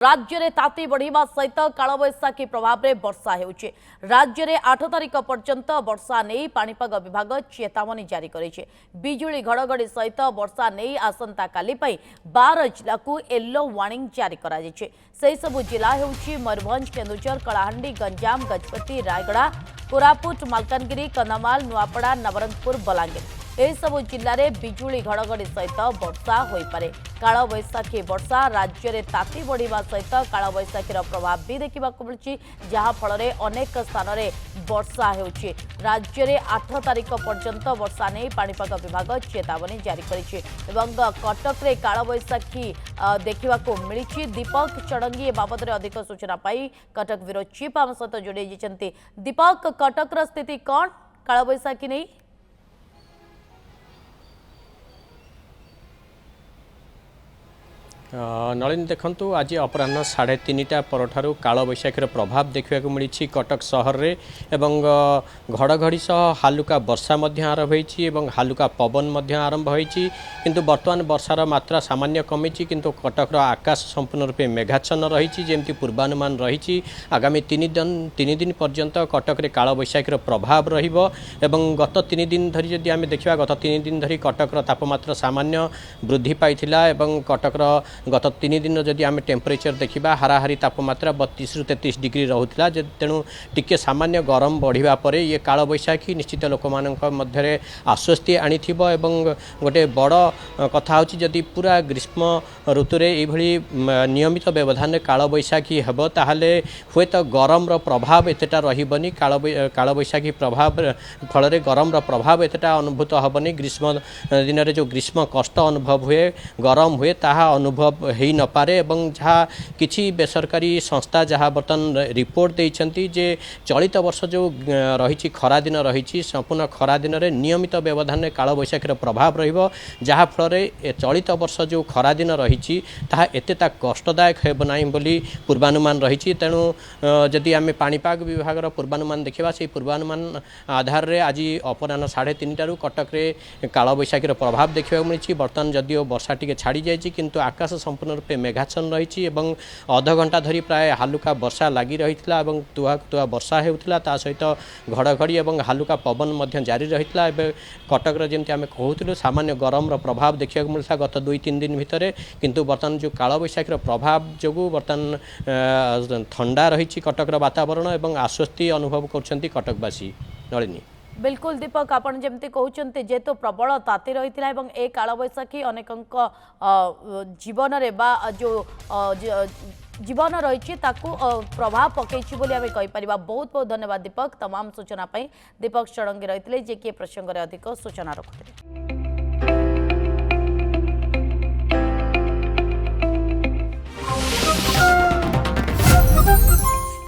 राज्य में ताती बढ़िया सहित कालबैशाखी प्रभाव में वर्षा होउछि। राज्य में 8 तारिख पर्यंत वर्षा नहीं पाणीपाग विभाग चेतावनी जारी करेছে। बिजुली घड़घड़ी सहित वर्षा नहीं आसंता काली 12 जिला को येलो वार्निंग जारी करा जायछि। सेहि सबु जिला होउछि मयूरभंज, केन्दुझर, कलाहांडी, गंजाम, गजपति, रायगड़ा, कोरापुट, मालकानगिरी, कंधमाल, नुआपड़ा, नवरंगपुर, बलांगीर एहि सबु जिले में बिजुली घड़घड़ी सहित वर्षा होई पारे। कालबैशाखी वर्षा राज्य में ताती बढ़िया सहित कालबैशाखीर प्रभाव भी देखा मिली, जहाँ फल अनेक स्थान में वर्षा होउछि। राज्य में 8 तारिख पर्यंत वर्षा नहीं पाणीपाग विभाग चेतावनी जारी करिछि। कटक रे कालबैशाखी देखा मिली। दीपक चढ़ंगी ए बाबद अधिक सूचना पाई कटक ब्यूरो चीफ आम सहित जोड़ी जाइछन्ति। दीपक, कटकर स्थिति कौन कालबैशाखी नहीं? नलिनी देखंतु आज अपराह्न 3:30 परठारु कालबैशाखीर प्रभाव देखा मिली कटक सहर रे एवं घड़घड़ी सह हालुका वर्षा आरंभ होईछि एवं हालुका पवन आरंभ होईछि। किंतु वर्तमान वर्षार मात्रा सामान्य कमी, किंतु कटकर आकाश संपूर्ण रूपे मेघाच्छन्न रही जेमती पूर्वानुमान रही। आगामी 3 दिन पर्यंत कटक रे कालबैशाखीर प्रभाव रहिबो एवं गत 3 दिन धरी जदि आमे देखिबा गत 3 दिन धरी कटकर तापमात्रा सामान्य वृद्धि पाइथिला एवं कटकर गत 3 दिन जदि आम टेम्परेचर देखा हाराहारी तापमात्रा 32 ରୁ 33 डिग्री रोला। तेणु टिके सामान्य गरम बढ़िया पर ये कालबैशाखी निश्चित लोक मध्य आश्वस्ति आनी गोटे बड़ कथा होची जदि पूरा ग्रीष्म ऋतु ये नियमित व्यवधान कालबैशाखी हेब ताहले हुए तो गरम प्रभाव एतेटा रहिबनी। कालबैशाखी प्रभाव फल गरम प्रभाव एतेटा अनुभूत हेबनी। ग्रीष्म दिन में जो ग्रीष्म कष्ट अनुभव हुए गरम हुए ताहा अनुभव हो न पारे। एवं जहाँ किछि बेसरकारी संस्था जहाँ बर्तन रिपोर्ट देइछंती जे चलित वर्ष जो रही खरा दिन रही संपूर्ण खरा दिन में नियमित व्यवधान कालबैशाखीर प्रभाव रहिबो, जहाँ फल चलित वर्ष जो खरा दिन रही ताहा एतेटा कष्टदायक हेब नाही बोली पूर्वानुमान रही। तेणु जदि आम पाणीपाग विभाग पूर्वानुमान देखा से पूर्वानुमान आधार रे आज अपराह्न 3:30 कटक रे कालबैशाखीर प्रभाव देखा मिली। बर्तमान जदिओ वर्षा टिके छाड़ी जाइछि किंतु आकाश संपूर्ण रूपे मेघाच्छन्न रही एवं अध घंटा धरी प्राय हालुका वर्षा लगी रही तुआ तुआ वर्षा होता ता सहित घड़घड़ी एवं हालुका पवन जारी रही। कटक जमी आम कहूँ सामान्य गरम प्रभाव देखा मिलता गत 2-3 दिन भितर, किंतु बर्तमान जो कालबैशाखीर प्रभाव जो बर्तमान ठंडा रही कटक वातावरण एवं आश्वस्ति अनुभव कर कटकवासी। नलिनी बिल्कुल दीपक, आपन जमती कहते जेहेतु प्रबल ताती रही ए कालबैशाखी अनेक जीवन रे बा जो जीवन रही प्रभाव पकई बोली आम कहीपर। बहुत बहुत धन्यवाद दीपक तमाम सूचना। दीपक चढ़ंगी रही जे कि प्रसंग में अधिक सूचना रखुते।